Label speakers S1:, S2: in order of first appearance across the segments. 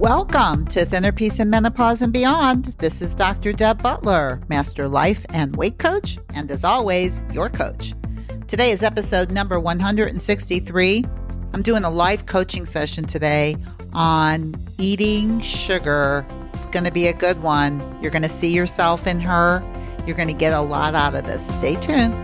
S1: Welcome to Thinner Peace in Menopause and Beyond. This is Dr. Deb Butler, Master Life and Weight Coach, and as always, your coach. Today is episode number 163. I'm doing a live coaching session today on eating sugar. It's going to be a good one. You're going to see yourself in her. You're going to get a lot out of this. Stay tuned.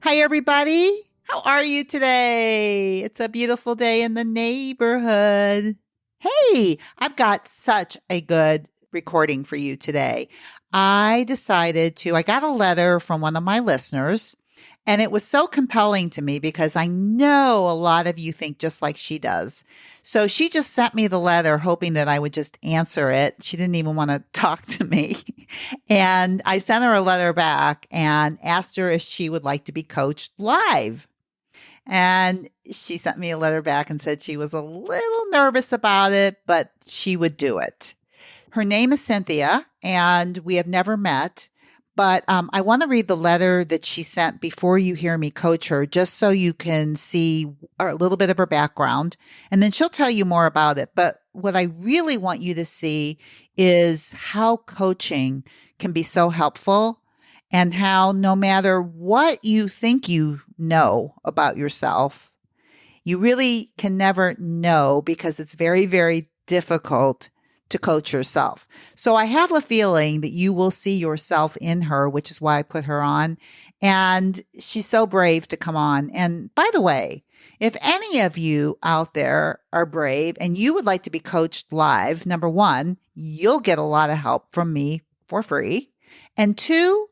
S1: Hi, everybody. How are you today? It's a beautiful day in the neighborhood. Hey, I've got such a good recording for you today. I got a letter from one of my listeners, and it was so compelling to me because I know a lot of you think just like she does. So she just sent me the letter hoping that I would just answer it. She didn't even want to talk to me. And I sent her a letter back and asked her if she would like to be coached live. And she sent me a letter back and said she was a little nervous about it, but she would do it. Her name is Cynthia, and we have never met, but I want to read the letter that she sent before you hear me coach her, just so you can see a little bit of her background, and then she'll tell you more about it. But what I really want you to see is how coaching can be so helpful, and how no matter what you think you know about yourself, you really can never know because it's very, very difficult to coach yourself. So I have a feeling that you will see yourself in her, which is why I put her on. And she's so brave to come on. And by the way, if any of you out there are brave and you would like to be coached live, number one, you'll get a lot of help from me for free. And two,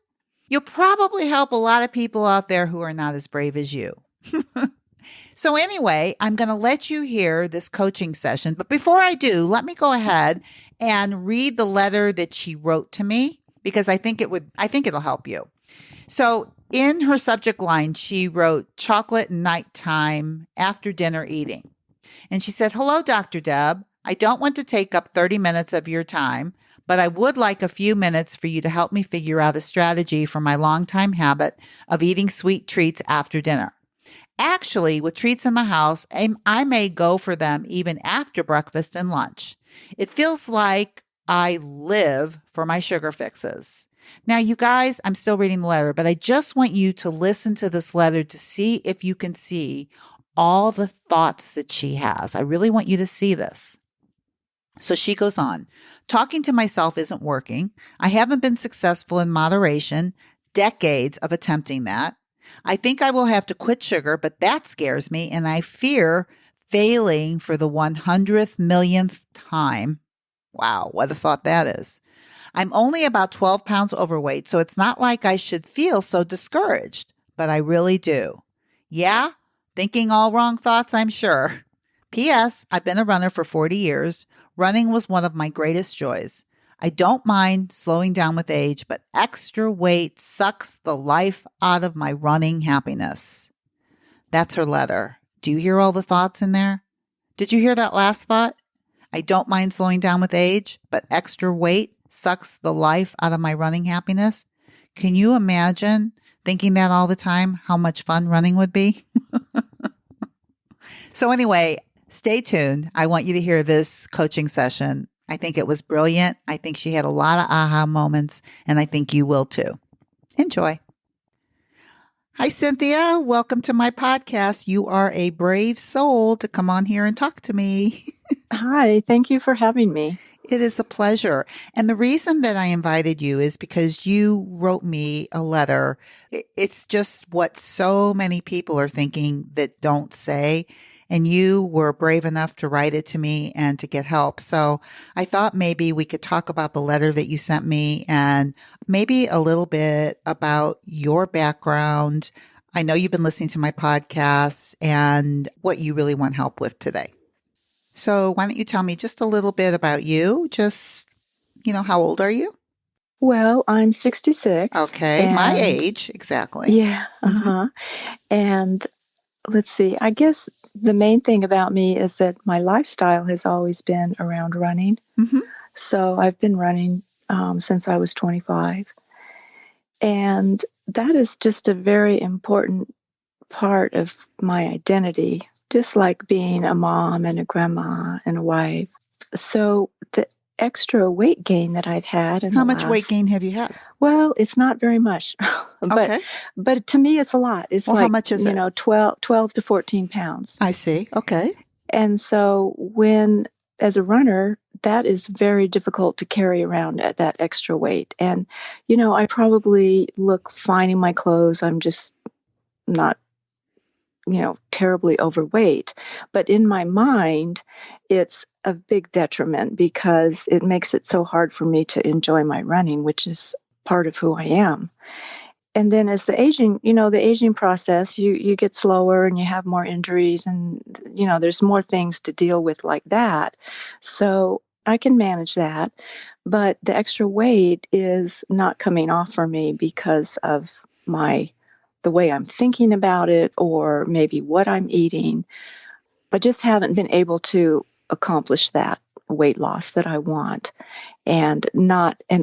S1: you'll probably help a lot of people out there who are not as brave as you. So anyway, I'm going to let you hear this coaching session. But before I do, let me go ahead and read the letter that she wrote to me because I think it'll help you. So in her subject line, she wrote chocolate nighttime after dinner eating. And she said, "Hello, Dr. Deb. I don't want to take up 30 minutes of your time, but I would like a few minutes for you to help me figure out a strategy for my longtime habit of eating sweet treats after dinner. Actually, with treats in the house, I may go for them even after breakfast and lunch. It feels like I live for my sugar fixes." Now, you guys, I'm still reading the letter, but I just want you to listen to this letter to see if you can see all the thoughts that she has. I really want you to see this. So she goes on, "Talking to myself isn't working. I haven't been successful in moderation, decades of attempting that. I think I will have to quit sugar, but that scares me, and I fear failing for the 100th millionth time." Wow, what a thought that is. "I'm only about 12 pounds overweight, so it's not like I should feel so discouraged, but I really do. Yeah, thinking all wrong thoughts, I'm sure. P.S. I've been a runner for 40 years. Running was one of my greatest joys. I don't mind slowing down with age, but extra weight sucks the life out of my running happiness." That's her letter. Do you hear all the thoughts in there? Did you hear that last thought? I don't mind slowing down with age, but extra weight sucks the life out of my running happiness. Can you imagine thinking that all the time, how much fun running would be? So anyway, stay tuned. I want you to hear this coaching session. I think it was brilliant. I think she had a lot of aha moments, and I think you will too. Enjoy. Hi, Cynthia. Welcome to my podcast. You are a brave soul to come on here and talk to me.
S2: Hi, thank you for having me.
S1: It is a pleasure. And the reason that I invited you is because you wrote me a letter. It's just what so many people are thinking that don't say. And you were brave enough to write it to me and to get help. So I thought maybe we could talk about the letter that you sent me and maybe a little bit about your background. I know you've been listening to my podcasts and what you really want help with today. So why don't you tell me just a little bit about you? Just, how old are you?
S2: Well, I'm 66.
S1: Okay, my age, exactly.
S2: Yeah, And let's see, I guess the main thing about me is that my lifestyle has always been around running.
S1: Mm-hmm.
S2: So I've been running since I was 25. And that is just a very important part of my identity. just like being a mom and a grandma and a wife. So the extra weight gain that I've had in
S1: How
S2: the
S1: much weight
S2: last,
S1: gain have you had?
S2: well, it's not very much, but
S1: Okay.
S2: to me it's a lot. It's
S1: Well, how
S2: like,
S1: much is it?
S2: 12 to 14 pounds.
S1: I see. Okay.
S2: And so as a runner, that is very difficult to carry around at that extra weight. And, I probably look fine in my clothes. I'm just not, terribly overweight. But in my mind, it's a big detriment because it makes it so hard for me to enjoy my running, which is part of who I am. And then as the aging process, you get slower and you have more injuries and, there's more things to deal with like that. So I can manage that. But the extra weight is not coming off for me because of the way I'm thinking about it or maybe what I'm eating. I just haven't been able to accomplish that weight loss that I want. And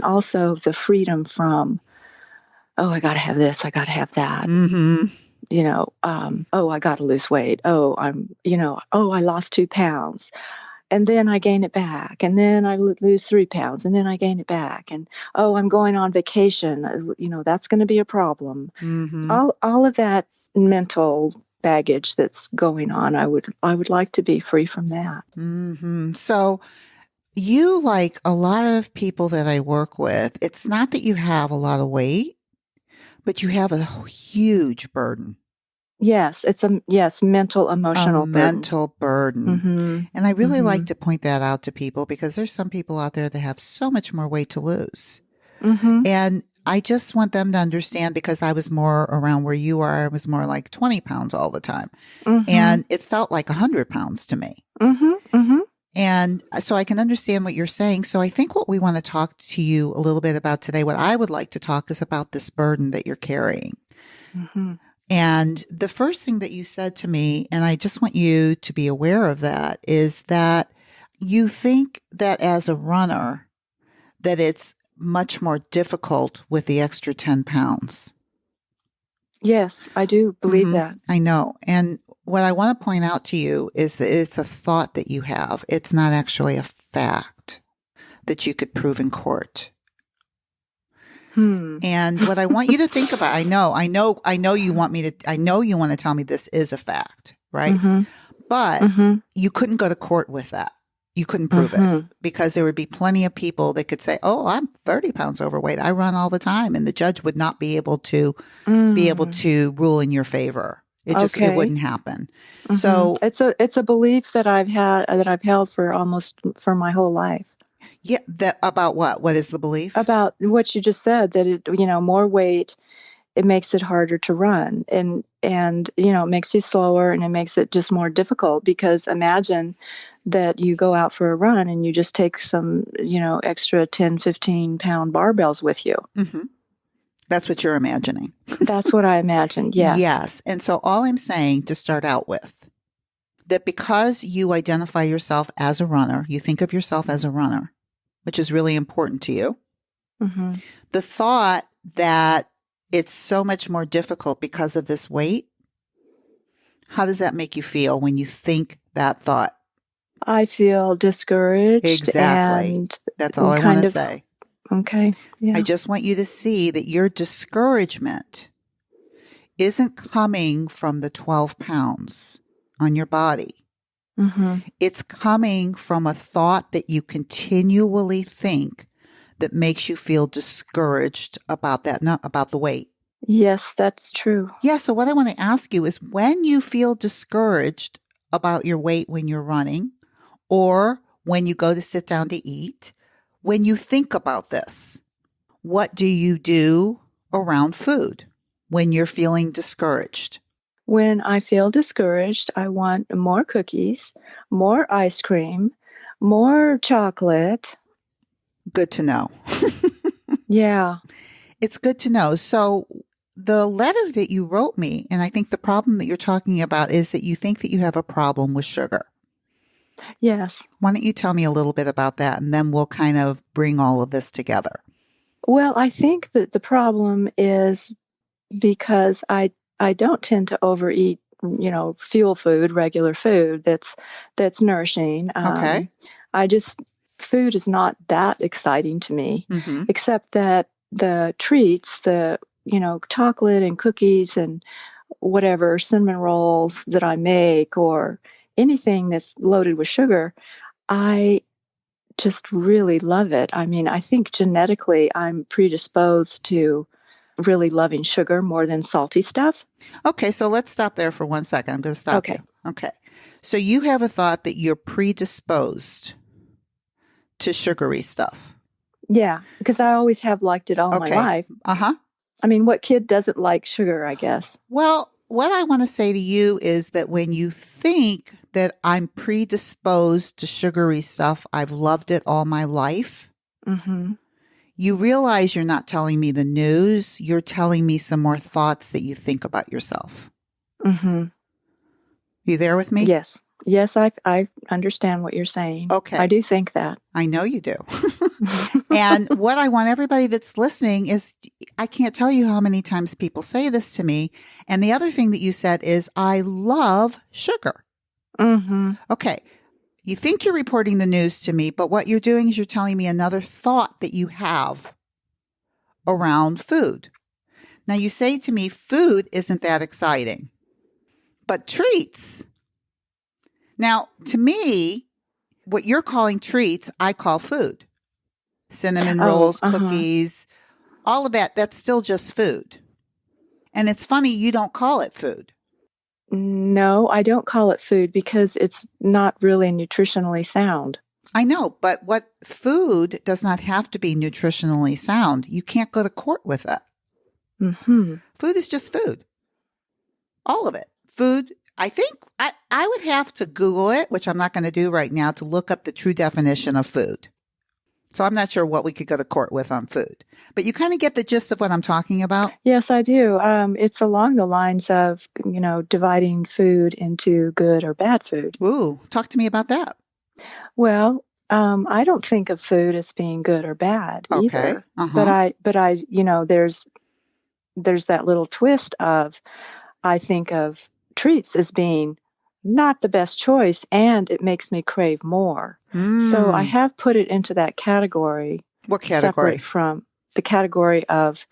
S2: also the freedom from, oh, I got to have this, I got to have that.
S1: Mm-hmm.
S2: Oh, I got to lose weight. Oh, I lost 2 pounds. And then I gain it back. And then I lose 3 pounds. And then I gain it back. And, oh, I'm going on vacation. That's going to be a problem.
S1: Mm-hmm.
S2: All of that mental baggage that's going on, I would like to be free from that.
S1: Mm-hmm. So you, like a lot of people that I work with, it's not that you have a lot of weight, but you have a huge burden.
S2: Yes, it's mental, emotional
S1: a
S2: burden.
S1: mental burden.
S2: Mm-hmm.
S1: And I really
S2: Mm-hmm.
S1: like to point that out to people because there's some people out there that have so much more weight to lose.
S2: Mm-hmm.
S1: And I just want them to understand, because I was more around where you are. I was more like 20 pounds all the time.
S2: Mm-hmm.
S1: And it felt like 100 pounds to me.
S2: Mm-hmm. Mm-hmm.
S1: And so I can understand what you're saying. So I think what we want to talk to you a little bit about today, what I would like to talk is about this burden that you're carrying.
S2: Mm-hmm.
S1: And the first thing that you said to me, and I just want you to be aware of that, is that you think that as a runner, that it's much more difficult with the extra 10 pounds.
S2: Yes, I do believe that.
S1: I know. And what I want to point out to you is that it's a thought that you have. It's not actually a fact that you could prove in court. And what I want you to think about, I know you want to tell me this is a fact, right?
S2: Mm-hmm.
S1: But you couldn't go to court with that. You couldn't prove it because there would be plenty of people that could say, "Oh, I'm 30 pounds overweight. I run all the time," and the judge would not be able to rule in your favor. It wouldn't happen.
S2: Mm-hmm. So it's a belief that I've held for my whole life.
S1: Yeah, about what? What is the belief?
S2: About what you just said, that more weight, it makes it harder to run, and it makes you slower, and it makes it just more difficult, because imagine that you go out for a run and you just take some extra 10, 15 pound barbells with you.
S1: Mm-hmm. That's what you're imagining.
S2: That's what I imagined. Yes.
S1: Yes. And so all I'm saying to start out with, that because you identify yourself as a runner, you think of yourself as a runner, which is really important to you.
S2: Mm-hmm.
S1: The thought that it's so much more difficult because of this weight, how does that make you feel when you think that thought?
S2: I feel discouraged.
S1: Exactly.
S2: And
S1: that's all I want to say.
S2: Okay. Yeah.
S1: I just want you to see that your discouragement isn't coming from the 12 pounds on your body.
S2: Mm-hmm.
S1: It's coming from a thought that you continually think that makes you feel discouraged about that, not about the weight.
S2: Yes, that's true.
S1: Yeah. So what I want to ask you is, when you feel discouraged about your weight when you're running, or when you go to sit down to eat, when you think about this, what do you do around food when you're feeling discouraged?
S2: When I feel discouraged, I want more cookies, more ice cream, more chocolate.
S1: Good to know.
S2: Yeah.
S1: It's good to know. So the letter that you wrote me, and I think the problem that you're talking about is that you think that you have a problem with sugar.
S2: Yes.
S1: Why don't you tell me a little bit about that, and then we'll kind of bring all of this together.
S2: Well, I think that the problem is because I don't tend to overeat fuel food, regular food that's nourishing.
S1: Okay.
S2: Food is not that exciting to me,
S1: Mm-hmm.
S2: except that the treats, chocolate and cookies and whatever cinnamon rolls that I make or anything that's loaded with sugar, I just really love it. I mean, I think genetically I'm predisposed to really loving sugar more than salty stuff.
S1: Okay, so let's stop there for 1 second. I'm going to stop
S2: Okay.
S1: you. Okay. So you have a thought that you're predisposed to sugary stuff.
S2: Yeah, because I always have liked it all my
S1: Okay.
S2: life.
S1: Uh-huh.
S2: I mean, what kid doesn't like sugar, I guess?
S1: Well, what I want to say to you is that when you think that I'm predisposed to sugary stuff, I've loved it all my life,
S2: Mm-hmm.
S1: you realize you're not telling me the news. You're telling me some more thoughts that you think about yourself.
S2: Mm-hmm.
S1: You there with me?
S2: Yes. Yes, I understand what you're saying.
S1: Okay.
S2: I do think that.
S1: I know you do. And what I want everybody that's listening is, I can't tell you how many times people say this to me. And the other thing that you said is, I love sugar.
S2: Mm-hmm.
S1: Okay. You think you're reporting the news to me, but what you're doing is you're telling me another thought that you have around food. Now, you say to me, food isn't that exciting, but treats. Now, to me, what you're calling treats, I call food. Cinnamon rolls, cookies, all of that, that's still just food. And it's funny, you don't call it food.
S2: No, I don't call it food because it's not really nutritionally sound.
S1: I know, but what food does not have to be nutritionally sound. You can't go to court with it.
S2: Mm-hmm.
S1: Food is just food. All of it. Food, I think I would have to Google it, which I'm not going to do right now, to look up the true definition of food. So I'm not sure what we could go to court with on food. But you kind of get the gist of what I'm talking about?
S2: Yes, I do. It's along the lines of, dividing food into good or bad food.
S1: Ooh, talk to me about that.
S2: Well, I don't think of food as being good or bad either.
S1: Uh-huh.
S2: But I, there's that little twist of, I think of treats as being not the best choice, and it makes me crave more. So I have put it into that category.
S1: What category?
S2: Separate from the category of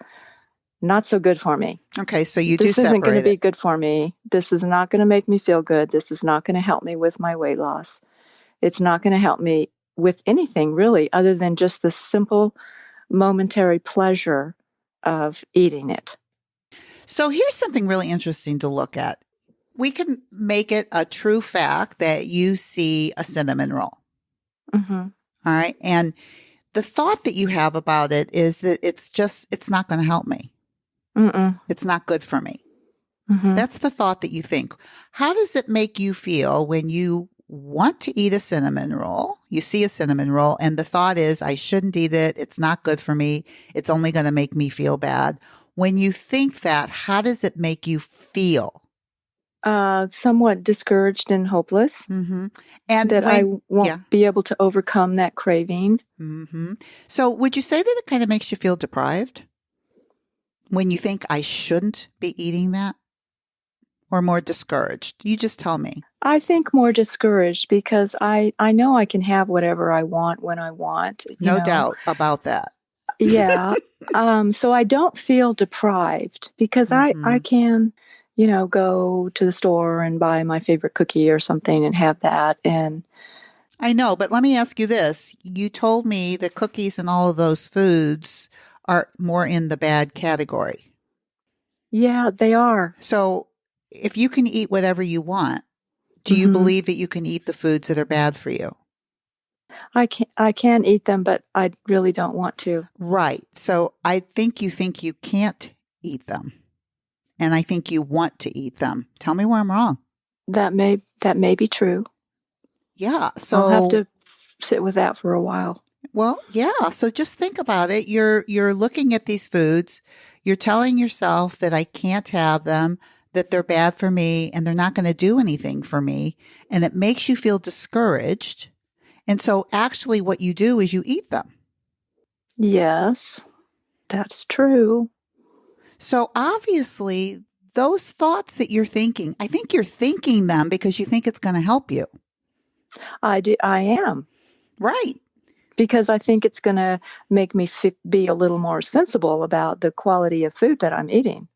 S2: not so good for me.
S1: Okay, so you
S2: this
S1: do separate
S2: isn't going to be
S1: it.
S2: good for me. This is not going to make me feel good. This is not going to help me with my weight loss. It's not going to help me with anything really other than just the simple momentary pleasure of eating it.
S1: So here's something really interesting to look at. We can make it a true fact that you see a cinnamon roll.
S2: Mm-hmm.
S1: All right. And the thought that you have about it is that it's not going to help me.
S2: Mm-mm.
S1: It's not good for me.
S2: Mm-hmm.
S1: That's the thought that you think. How does it make you feel when you want to eat a cinnamon roll? You see a cinnamon roll and the thought is, I shouldn't eat it. It's not good for me. It's only going to make me feel bad. When you think that, how does it make you feel?
S2: Somewhat discouraged and hopeless.
S1: Mm-hmm. And
S2: that I won't be able to overcome that craving.
S1: Mm-hmm. So would you say that it kind of makes you feel deprived when you think I shouldn't be eating that, or more discouraged? You just tell me.
S2: I think more discouraged because I know I can have whatever I want when I want.
S1: No doubt about that.
S2: Yeah. So I don't feel deprived because I can, go to the store and buy my favorite cookie or something and have that. And
S1: I know, but let me ask you this. You told me that cookies and all of those foods are more in the bad category.
S2: Yeah, they are.
S1: So if you can eat whatever you want, do you believe that you can eat the foods that are bad for you?
S2: I can eat them, but I really don't want to.
S1: Right. So I think you can't eat them. And I think you want to eat them. Tell me where I'm wrong.
S2: That may be true.
S1: Yeah. So
S2: I'll have to sit with that for a while.
S1: Well, yeah. So just think about it. You're looking at these foods. You're telling yourself that I can't have them, that they're bad for me, and they're not going to do anything for me. And it makes you feel discouraged. And so actually what you do is you eat them.
S2: Yes, that's true.
S1: So obviously those thoughts that you're thinking, I think you're thinking them because you think it's going to help you.
S2: I am.
S1: Right.
S2: Because I think it's going to make me be a little more sensible about the quality of food that I'm eating.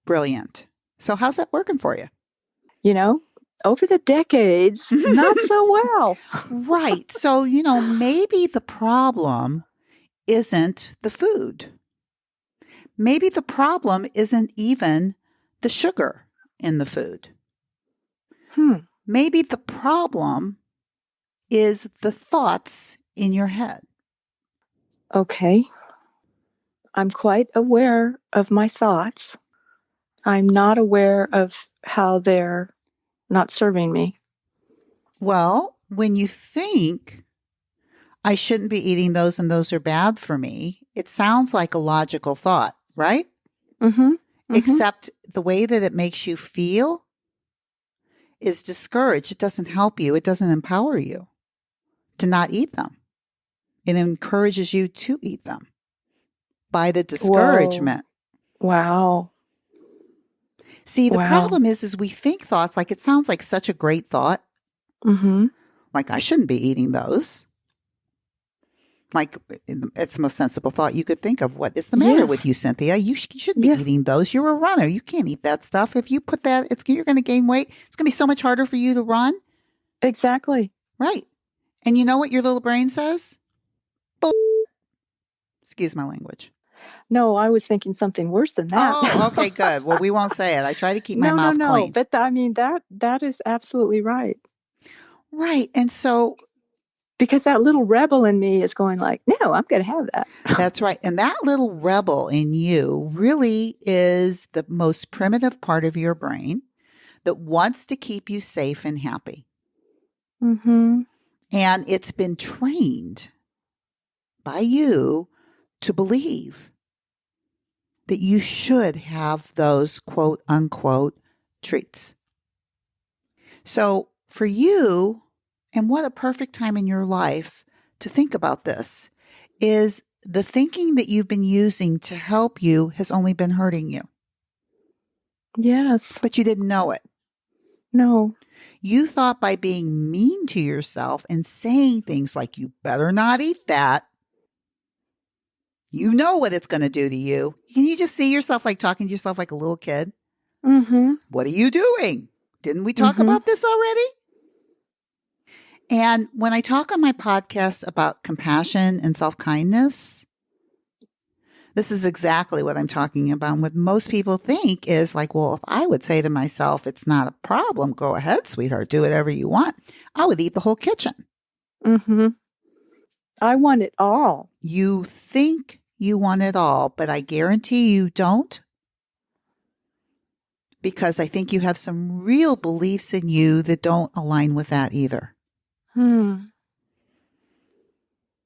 S1: Brilliant. So how's that working for you?
S2: You know, over the decades, not so well.
S1: Right. So, maybe the problem isn't the food. Maybe the problem isn't even the sugar in the food. Maybe the problem is the thoughts in your head.
S2: Okay. I'm quite aware of my thoughts. I'm not aware of how they're not serving me.
S1: Well, when you think, I shouldn't be eating those and those are bad for me, it sounds like a logical thought, right? Except the way that it makes you feel is discouraged. It doesn't help you. It doesn't empower you to not eat them. It encourages you to eat them by the discouragement.
S2: Whoa. Wow.
S1: See, the problem is we think thoughts like it sounds like such a great thought. Like I shouldn't be eating those. Like it's the most sensible thought you could think of. What is the matter with you, Cynthia? You shouldn't be eating those. You're a runner. You can't eat that stuff. If you put that, you're going to gain weight. It's going to be so much harder for you to run.
S2: Exactly.
S1: Right. And you know what your little brain says? Excuse my language.
S2: No, I was thinking something worse than that.
S1: Oh, okay, good. Well, we won't say it. I try to keep my mouth clean.
S2: But I mean, that is absolutely right.
S1: Right. And so,
S2: because that little rebel in me is going like, no, I'm going to have that.
S1: That's right. And that little rebel in you really is the most primitive part of your brain that wants to keep you safe and happy. And it's been trained by you to believe that you should have those quote unquote treats. So for you, and what a perfect time in your life to think about this, is the thinking that you've been using to help you has only been hurting you.
S2: Yes.
S1: But you didn't know it.
S2: No.
S1: You thought by being mean to yourself and saying things like, you better not eat that, you know what it's going to do to you. Can you just see yourself like talking to yourself like a little kid? What are you doing? Didn't we talk about this already? And when I talk on my podcast about compassion and self-kindness, this is exactly what I'm talking about. What most people think is like, well, if I would say to myself, it's not a problem, go ahead, sweetheart, do whatever you want, I would eat the whole kitchen.
S2: I want it all.
S1: You think you want it all, but I guarantee you don't. Because I think you have some real beliefs in you that don't align with that either.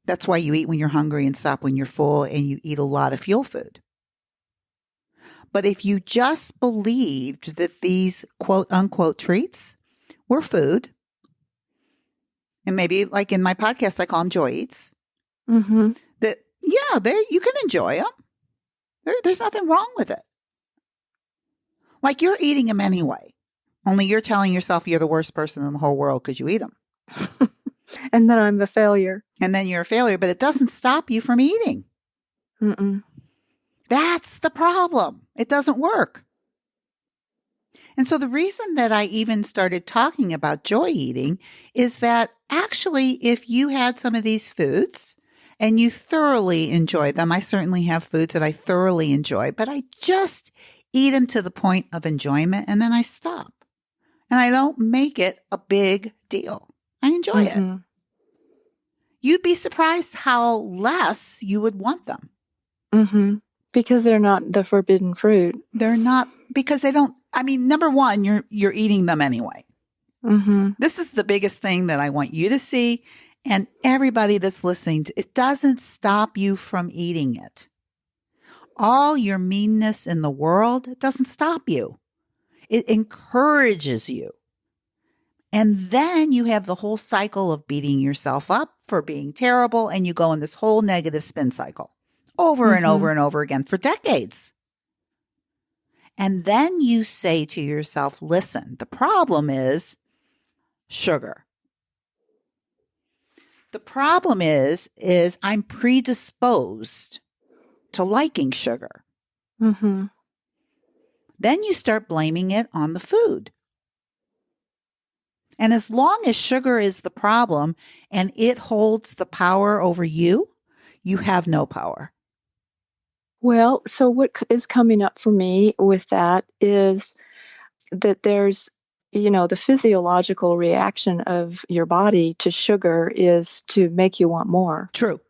S1: That's why you eat when you're hungry and stop when you're full, and you eat a lot of fuel food. But if you just believed that these quote unquote treats were food, and maybe like in my podcast, I call them joy eats, that, yeah, you can enjoy them. There's nothing wrong with it. Like you're eating them anyway, only you're telling yourself you're the worst person in the whole world because you eat them.
S2: And then I'm a failure.
S1: And then you're a failure, but it doesn't stop you from eating. That's the problem. It doesn't work. And so the reason that I even started talking about joy eating is that actually, if you had some of these foods and you thoroughly enjoy them, I certainly have foods that I thoroughly enjoy, but I just eat them to the point of enjoyment and then I stop. And I don't make it a big deal. I enjoy it. You'd be surprised how less you would want them.
S2: Because they're not the forbidden fruit.
S1: They're not, because they don't, I mean, number one, you're eating them anyway. This is the biggest thing that I want you to see, and everybody that's listening, it doesn't stop you from eating it. All your meanness in the world, it doesn't stop you. It encourages you. And then you have the whole cycle of beating yourself up for being terrible, and you go in this whole negative spin cycle over and over and over again for decades. And then you say to yourself, listen, the problem is sugar. The problem is I'm predisposed to liking sugar.
S2: Mm-hmm.
S1: Then you start blaming it on the food. And as long as sugar is the problem and it holds the power over you, you have no power.
S2: Well, so what is coming up for me with that is that there's, the physiological reaction of your body to sugar is to make you want more.
S1: True.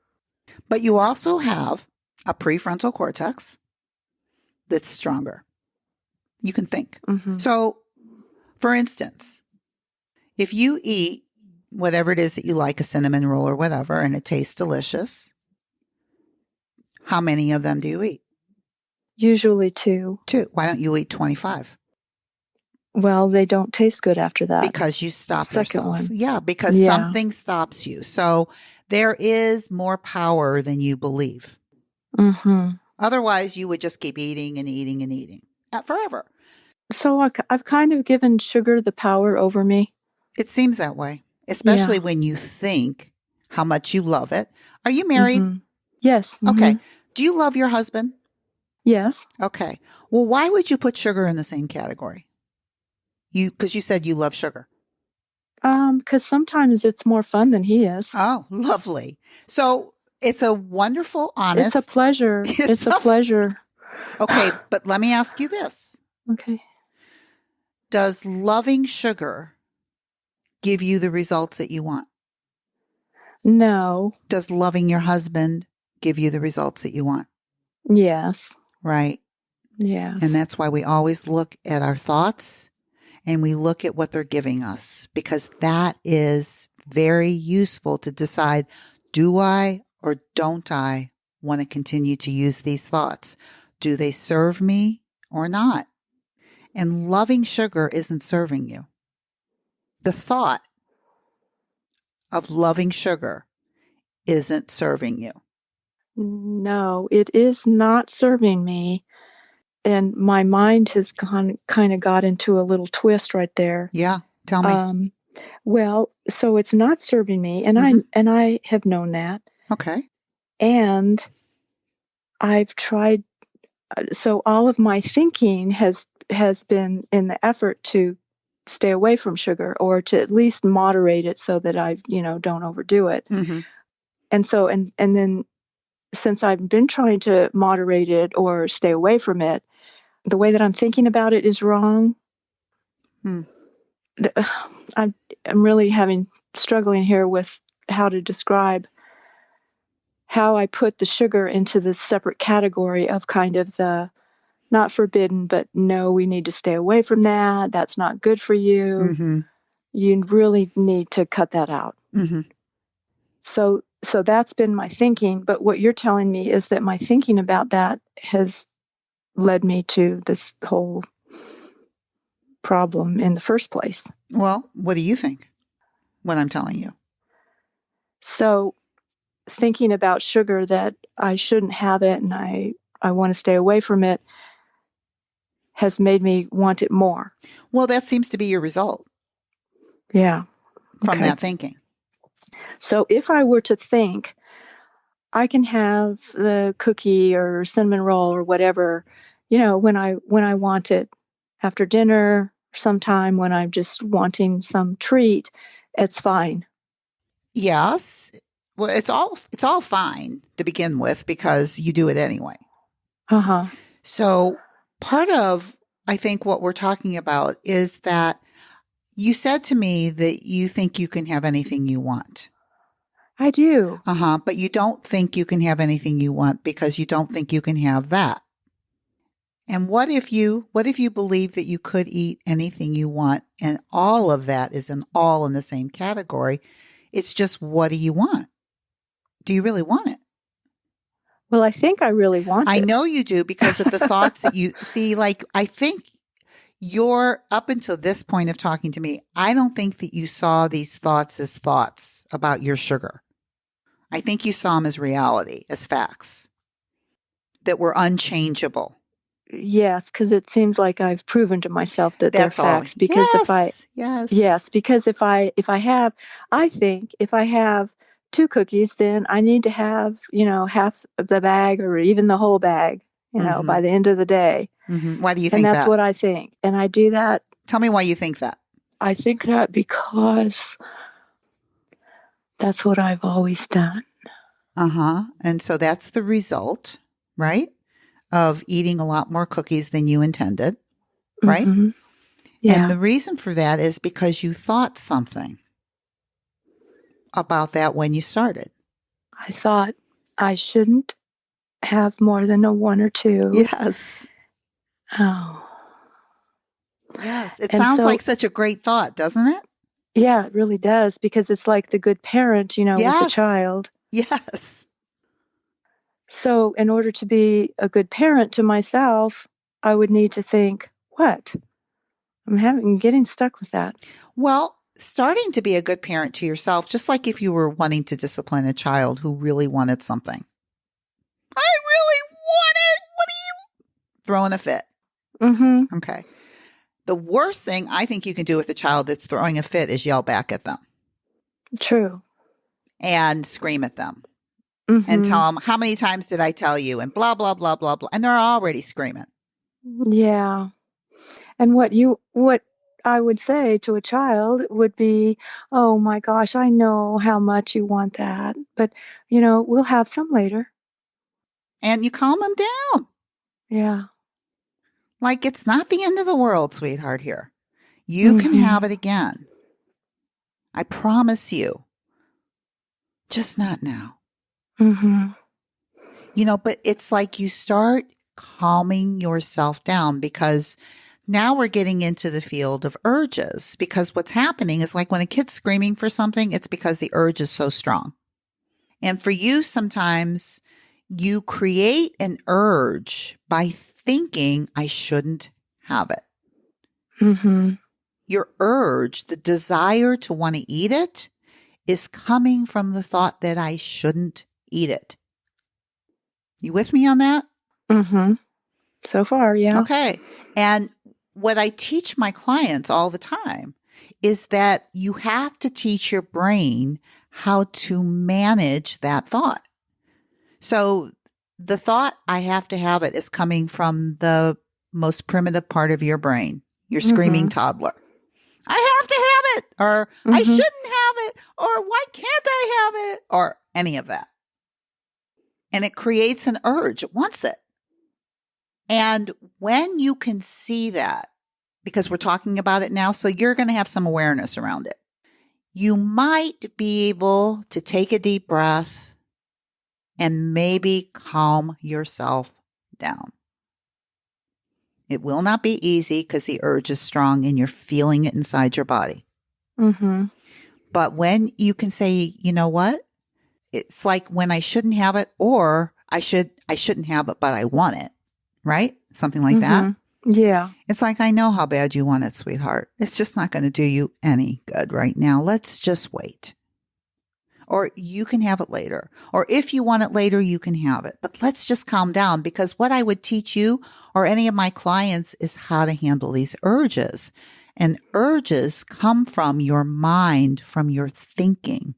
S1: But you also have a prefrontal cortex that's stronger. You can think.
S2: Mm-hmm.
S1: So, for instance, if you eat whatever it is that you like, a cinnamon roll or whatever, and it tastes delicious, how many of them do you eat?
S2: Usually 2.
S1: 2. Why don't you eat 25?
S2: Well, they don't taste good after that.
S1: Because you stop
S2: Second
S1: yourself.
S2: one.
S1: Yeah, because something stops you. So there is more power than you believe.
S2: Mm-hmm.
S1: Otherwise, you would just keep eating and eating and eating forever.
S2: So I've kind of given sugar the power over me.
S1: It seems that way, especially when you think how much you love it. Are you married?
S2: Mm-hmm. Yes. Mm-hmm.
S1: Okay. Do you love your husband?
S2: Yes.
S1: Okay. Well, why would you put sugar in the same category? Because you said you love sugar.
S2: Because sometimes it's more fun than he is.
S1: Oh, lovely. So it's a wonderful, honest.
S2: It's a pleasure. It's a pleasure.
S1: Okay, but let me ask you this.
S2: Okay.
S1: Does loving sugar give you the results that you want?
S2: No.
S1: Does loving your husband give you the results that you want?
S2: Yes.
S1: Right.
S2: Yes.
S1: And that's why we always look at our thoughts and we look at what they're giving us, because that is very useful to decide, do I or don't I want to continue to use these thoughts? Do they serve me or not? And loving sugar isn't serving you. The thought of loving sugar isn't serving you.
S2: No, it is not serving me. And my mind has kind of got into a little twist right there.
S1: Yeah, tell me.
S2: Well, so it's not serving me, and I have known that.
S1: Okay.
S2: And I've tried. So all of my thinking has been in the effort to stay away from sugar, or to at least moderate it so that I, don't overdo it.
S1: Mm-hmm.
S2: And so, and then since I've been trying to moderate it or stay away from it, the way that I'm thinking about it is wrong. I'm really struggling here with how to describe how I put the sugar into this separate category of kind of the not forbidden, but no, we need to stay away from that. That's not good for you.
S1: Mm-hmm.
S2: You really need to cut that out.
S1: Mm-hmm.
S2: So that's been my thinking. But what you're telling me is that my thinking about that has led me to this whole problem in the first place.
S1: Well, what do you think when I'm telling you?
S2: So thinking about sugar, that I shouldn't have it and I want to stay away from it, has made me want it more.
S1: Well, that seems to be your result.
S2: Yeah.
S1: From that thinking.
S2: So if I were to think, I can have the cookie or cinnamon roll or whatever, when I want it after dinner, sometime when I'm just wanting some treat, it's fine.
S1: Yes. Well, it's all fine to begin with because you do it anyway.
S2: Uh-huh.
S1: So part of, I think, what we're talking about is that you said to me that you think you can have anything you want.
S2: I do.
S1: But you don't think you can have anything you want because you don't think you can have that. And what if you believe that you could eat anything you want and all of that is all in the same category? It's just, what do you want? Do you really want it?
S2: Well, I think I really want it.
S1: I know you do because of the thoughts that you see. Like, I think you're up until this point of talking to me, I don't think that you saw these thoughts as thoughts about your sugar. I think you saw them as reality, as facts that were unchangeable.
S2: Yes, because it seems like I've proven to myself that they're
S1: That's all.
S2: facts. Because
S1: Yes.
S2: because I think if I have two cookies, then I need to have, half of the bag or even the whole bag,
S1: Mm-hmm.
S2: by the end of the day.
S1: Mm-hmm. Why do you
S2: And
S1: think
S2: that's
S1: that?
S2: what I think. And I do that.
S1: Tell me why you think that.
S2: I think that because that's what I've always done.
S1: Uh-huh. And so that's the result, right? Of eating a lot more cookies than you intended, right?
S2: Hmm.
S1: And
S2: Yeah.
S1: the reason for that is because you thought something about that when you started.
S2: I thought I shouldn't have more than a one or two.
S1: Yes.
S2: Oh.
S1: Yes. It
S2: And
S1: sounds
S2: so,
S1: like such a great thought, doesn't it?
S2: yeah, it really does, because it's like the good parent, with the
S1: Yes.
S2: child.
S1: Yes.
S2: So, in order to be a good parent to myself, I would need to think, what? I'm getting stuck with that.
S1: Well, starting to be a good parent to yourself, just like if you were wanting to discipline a child who really wanted something. I really want it. What are you throwing a fit?
S2: Mm-hmm.
S1: Okay. The worst thing I think you can do with a child that's throwing a fit is yell back at them
S2: True.
S1: and scream at them and
S2: Mm-hmm.
S1: tell them, how many times did I tell you? And blah, blah, blah, blah, blah. And they're already screaming.
S2: Yeah. And what I would say to a child would be, oh my gosh, I know how much you want that, but we'll have some later.
S1: And you calm them down.
S2: Yeah.
S1: Like it's not the end of the world, sweetheart, here. You can
S2: Mm-hmm.
S1: have it again. I promise you. Just not now.
S2: Mm-hmm.
S1: But it's like you start calming yourself down because now we're getting into the field of urges because what's happening is like when a kid's screaming for something, it's because the urge is so strong. And for you, sometimes you create an urge by thinking I shouldn't have it.
S2: Mm-hmm.
S1: Your urge, the desire to want to eat it, is coming from the thought that I shouldn't eat it. You with me on that?
S2: Mm-hmm. So far, yeah.
S1: Okay. And what I teach my clients all the time is that you have to teach your brain how to manage that thought. So the thought I have to have it is coming from the most primitive part of your brain, your screaming
S2: Mm-hmm.
S1: toddler. I have to have it, or I
S2: Mm-hmm.
S1: shouldn't have it, or why can't I have it, or any of that. And it creates an urge. It wants it. And when you can see that, because we're talking about it now, so you're going to have some awareness around it, you might be able to take a deep breath and maybe calm yourself down. It will not be easy because the urge is strong and you're feeling it inside your body.
S2: Mm-hmm.
S1: But when you can say, you know what? It's like when I shouldn't have it, or I shouldn't have it, but I want it, right? Something like that.
S2: Yeah.
S1: It's like, I know how bad you want it, sweetheart. It's just not going to do you any good right now. Let's just wait. Or you can have it later. Or if you want it later, you can have it. But let's just calm down, because what I would teach you or any of my clients is how to handle these urges. And urges come from your mind, from your thinking.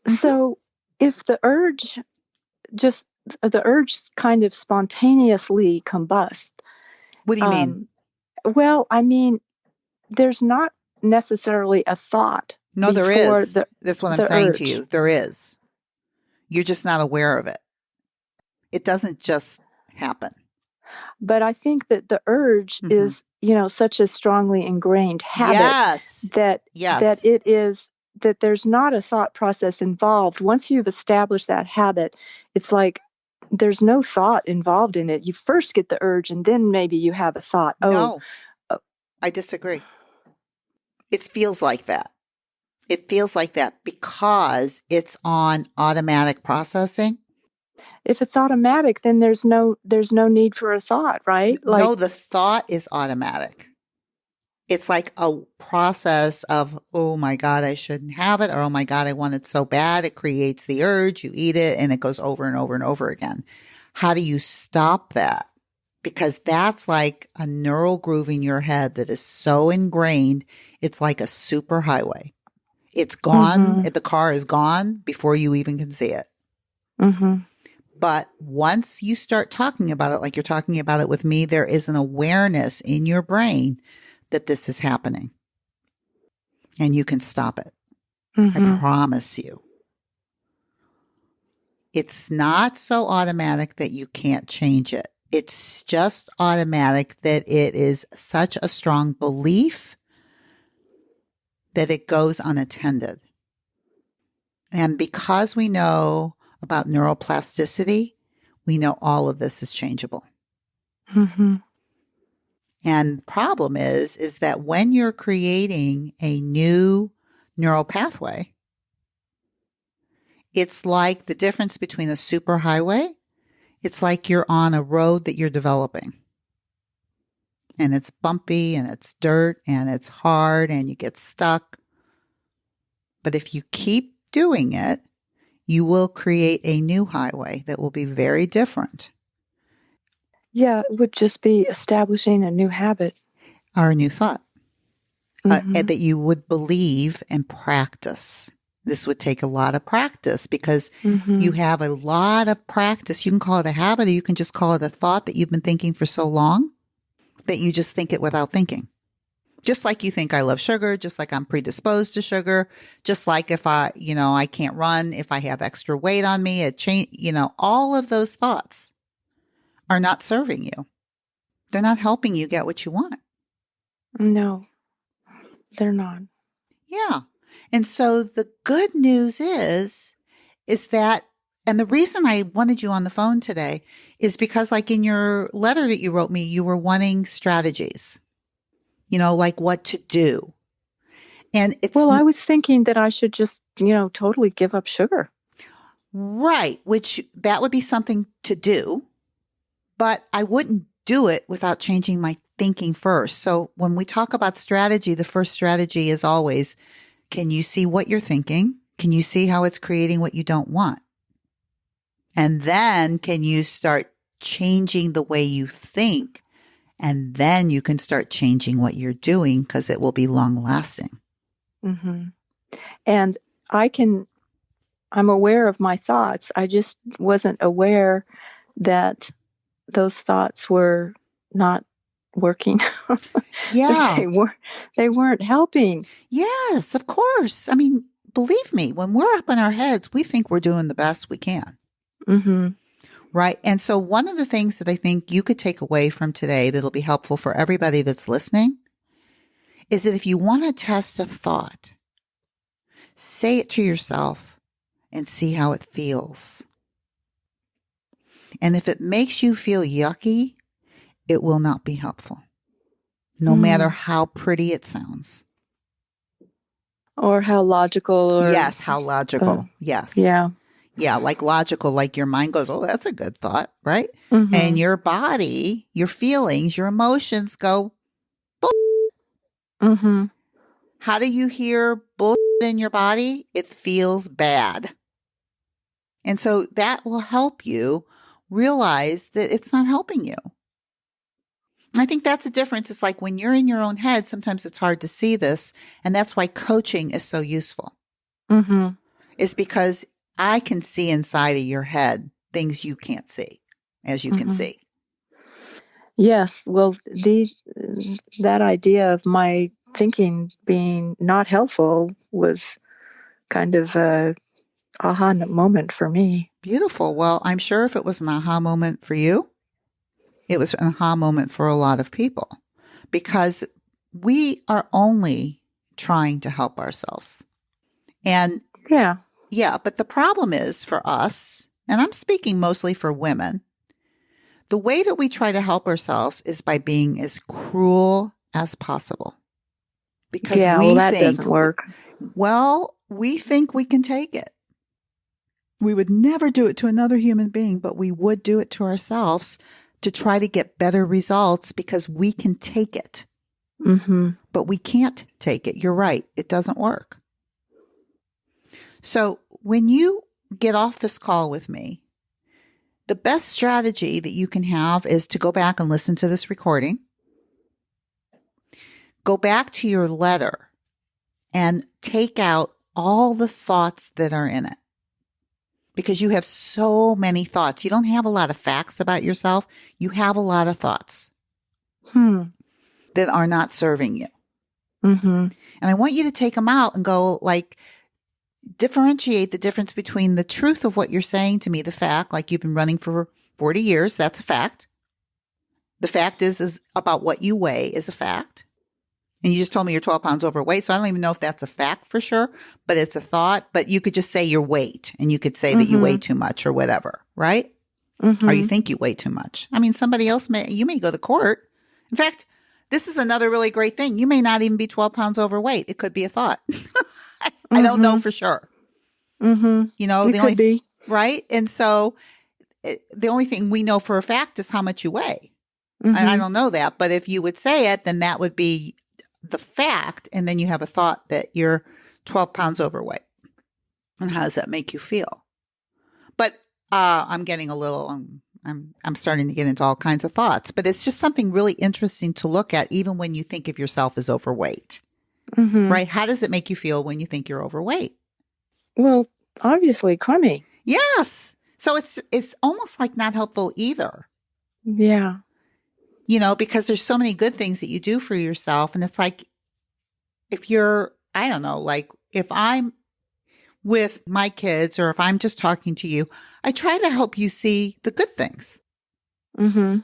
S2: So if the urge kind of spontaneously combust.
S1: What do you mean?
S2: Well, I mean, there's not necessarily a thought.
S1: No, there
S2: before
S1: is. That's what I'm
S2: the
S1: saying
S2: urge.
S1: to you. There is. You're just not aware of it. It doesn't just happen.
S2: But I think that the urge is, such a strongly ingrained habit
S1: Yes.
S2: that
S1: Yes.
S2: it is that there's not a thought process involved. Once you've established that habit, it's like there's no thought involved in it. You first get the urge and then maybe you have a thought.
S1: No, I disagree. It feels like that. It feels like that because it's on automatic processing.
S2: If it's automatic, then there's no need for a thought, right?
S1: No, the thought is automatic. It's like a process of, oh my God, I shouldn't have it. Or, oh my God, I want it so bad. It creates the urge. You eat it and it goes over and over and over again. How do you stop that? Because that's like a neural groove in your head that is so ingrained, it's like a superhighway. It's gone.
S2: Mm-hmm.
S1: The car is gone before you even can see it.
S2: Mm-hmm.
S1: But once you start talking about it, like you're talking about it with me, there is an awareness in your brain that this is happening. And you can stop it.
S2: Mm-hmm.
S1: I promise you. It's not so automatic that you can't change it. It's just automatic that it is such a strong belief that it goes unattended. And because we know about neuroplasticity, we know all of this is changeable.
S2: Mm-hmm.
S1: And the problem is that when you're creating a new neural pathway, it's like the difference between a superhighway. It's like you're on a road that you're developing. And it's bumpy and it's dirt and it's hard and you get stuck. But if you keep doing it, you will create a new highway that will be very different.
S2: Yeah, it would just be establishing a new habit.
S1: Or a new thought
S2: Mm-hmm.
S1: that you would believe and practice. This would take a lot of practice because
S2: Mm-hmm.
S1: you have a lot of practice. You can call it a habit or you can just call it a thought that you've been thinking for so long that you just think it without thinking. Just like you think I love sugar, just like I'm predisposed to sugar, just like if I can't run, if I have extra weight on me, all of those thoughts are not serving you. They're not helping you get what you want.
S2: No, they're not.
S1: Yeah. And so the good news is that, and the reason I wanted you on the phone today is because like in your letter that you wrote me, you were wanting strategies, like what to do. And it's
S2: Well, I was thinking that I should just, totally give up sugar.
S1: right, which that would be something to do, but I wouldn't do it without changing my thinking first. So when we talk about strategy, the first strategy is always, can you see what you're thinking? Can you see how it's creating what you don't want? And then can you start changing the way you think? And then you can start changing what you're doing because it will be long lasting.
S2: Mm-hmm. And I'm aware of my thoughts. I just wasn't aware that those thoughts were not working.
S1: Yeah.
S2: They weren't helping.
S1: Yes, of course. I mean, believe me, when we're up in our heads, we think we're doing the best we can.
S2: Mm-hmm.
S1: Right. And so one of the things that I think you could take away from today that'll be helpful for everybody that's listening is that if you want to test a thought, say it to yourself and see how it feels. And if it makes you feel yucky, it will not be helpful, no matter how pretty it sounds.
S2: Or how logical. Or
S1: yes, how logical. Yes.
S2: Yeah.
S1: Yeah, like logical, like your mind goes, oh, that's a good thought, right?
S2: Mm-hmm.
S1: And your body, your feelings, your emotions go, bull.
S2: Mm-hmm.
S1: How do you hear bullshit in your body? It feels bad. And so that will help you realize that it's not helping you. I think that's the difference. It's like when you're in your own head, sometimes it's hard to see this. And that's why coaching is so useful.
S2: Mm-hmm.
S1: It's because I can see inside of your head things you can't see, as you can see.
S2: Yes. Well, that idea of my thinking being not helpful was kind of a aha moment for me.
S1: Beautiful. Well, I'm sure if it was an aha moment for you, it was an aha moment for a lot of people because we are only trying to help ourselves. And yeah, but the problem is for us, and I'm speaking mostly for women, the way that we try to help ourselves is by being as cruel as possible. Because
S2: that doesn't work.
S1: Well, we think we can take it. We would never do it to another human being, but we would do it to ourselves to try to get better results because we can take it.
S2: Mm-hmm.
S1: But we can't take it. You're right. It doesn't work. So when you get off this call with me, the best strategy that you can have is to go back and listen to this recording. Go back to your letter and take out all the thoughts that are in it. Because you have so many thoughts. You don't have a lot of facts about yourself. You have a lot of thoughts that are not serving you.
S2: Mm-hmm.
S1: And I want you to take them out and go like, differentiate the difference between the truth of what you're saying to me, the fact, like you've been running for 40 years. That's a fact. The fact is about what you weigh is a fact. And you just told me you're 12 pounds overweight. So I don't even know if that's a fact for sure, but it's a thought. But you could just say your weight and you could say that you weigh too much or whatever, right? Or you think you weigh too much. I mean, somebody else you may go to court. In fact, this is another really great thing. You may not even be 12 pounds overweight. It could be a thought. I don't know for sure. You know,
S2: it could be.
S1: Right? And so the only thing we know for a fact is how much you weigh. And I don't know that. But if you would say it, then that would be the fact. And then you have a thought that you're 12 pounds overweight. And how does that make you feel? But I'm getting a little, I'm starting to get into all kinds of thoughts. But it's just something really interesting to look at, even when you think of yourself as overweight. Right? How does it make you feel when you think you're overweight?
S2: Well, obviously crummy.
S1: Yes. So it's almost like not helpful either.
S2: Yeah.
S1: You know, because there's so many good things that you do for yourself. And it's like, if you're, I don't know, like if I'm with my kids or if I'm just talking to you, I try to help you see the good things. Do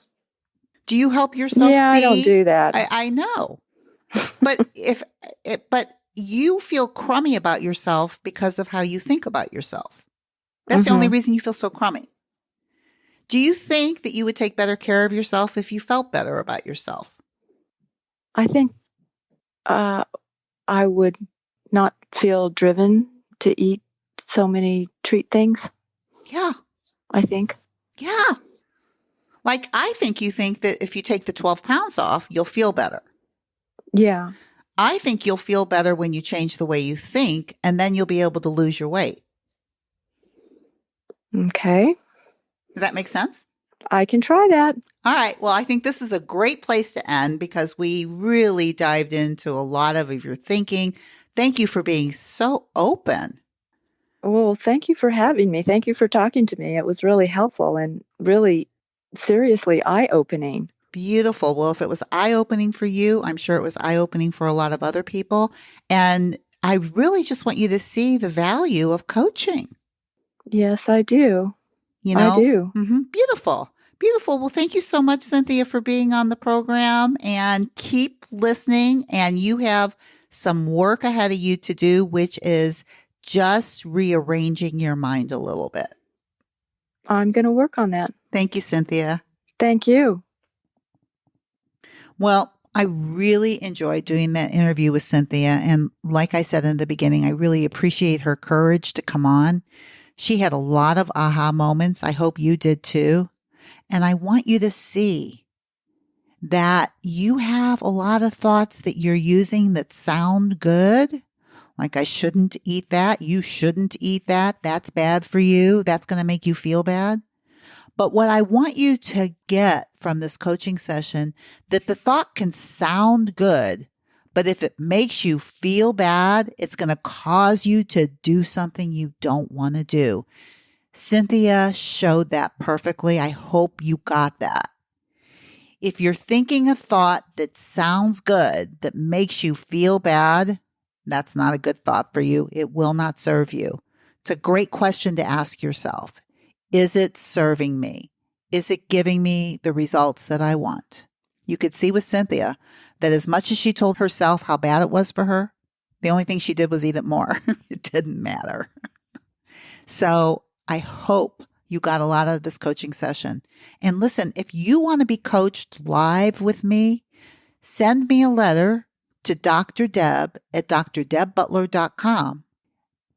S1: you help yourself see?
S2: Yeah, I don't do that.
S1: I know. But but you feel crummy about yourself because of how you think about yourself. That's the only reason you feel so crummy. Do you think that you would take better care of yourself if you felt better about yourself?
S2: I think I would not feel driven to eat so many treat things.
S1: Yeah.
S2: I think.
S1: Yeah. Like, I think you think that if you take the 12 pounds off, you'll feel better.
S2: Yeah.
S1: I think you'll feel better when you change the way you think, and then you'll be able to lose your weight.
S2: Okay.
S1: Does that make sense?
S2: I can try that.
S1: All right. Well, I think this is a great place to end because we really dived into a lot of your thinking. Thank you for being so open.
S2: Well, thank you for having me. Thank you for talking to me. It was really helpful and really seriously eye-opening.
S1: Beautiful. Well, if it was eye-opening for you, I'm sure it was eye-opening for a lot of other people. And I really just want you to see the value of coaching.
S2: Yes, I do.
S1: You know?
S2: I do.
S1: Beautiful. Beautiful. Well, thank you so much, Cynthia, for being on the program, and keep listening. And you have some work ahead of you to do, which is just rearranging your mind a little bit.
S2: I'm going to work on that.
S1: Thank you, Cynthia.
S2: Thank you.
S1: Well, I really enjoyed doing that interview with Cynthia. And like I said in the beginning, I really appreciate her courage to come on. She had a lot of aha moments. I hope you did too. And I want you to see that you have a lot of thoughts that you're using that sound good. Like, I shouldn't eat that. You shouldn't eat that. That's bad for you. That's going to make you feel bad. But what I want you to get from this coaching session, that the thought can sound good, but if it makes you feel bad, it's going to cause you to do something you don't want to do. Cynthia showed that perfectly. I hope you got that. If you're thinking a thought that sounds good, that makes you feel bad, that's not a good thought for you. It will not serve you. It's a great question to ask yourself. Is it serving me? Is it giving me the results that I want? You could see with Cynthia that as much as she told herself how bad it was for her, the only thing she did was eat it more. It didn't matter. So I hope you got a lot out of this coaching session. And listen, if you want to be coached live with me, send me a letter to Dr. Deb at drdebbutler.com.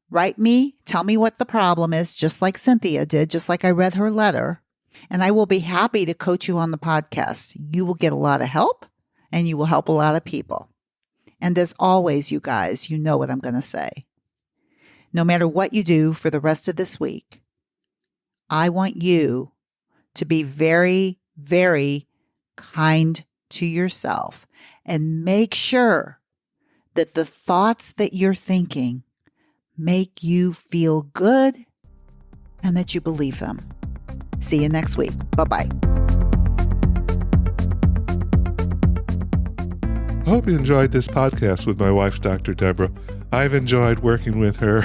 S1: Write me, tell me what the problem is, just like Cynthia did, just like I read her letter, and I will be happy to coach you on the podcast. You will get a lot of help, and you will help a lot of people. And as always, you guys, you know what I'm going to say. No matter what you do for the rest of this week, I want you to be very, very kind to yourself and make sure that the thoughts that you're thinking make you feel good and that you believe them. See you next week. Bye-bye.
S3: I hope you enjoyed this podcast with my wife, Dr. Deborah. I've enjoyed working with her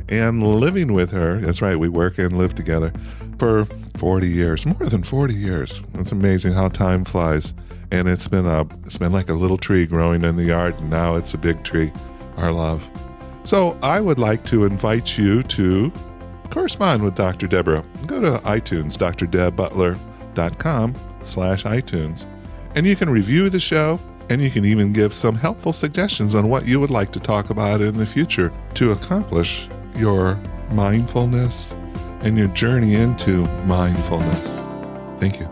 S3: and living with her. That's right, we work and live together for 40 years, more than 40 years. It's amazing how time flies. And it's been like a little tree growing in the yard, and now it's a big tree, our love. So I would like to invite you to correspond with Dr. Deborah. Go to iTunes, drdebbutler.com/iTunes, and you can review the show, and you can even give some helpful suggestions on what you would like to talk about in the future to accomplish your mindfulness and your journey into mindfulness. Thank you.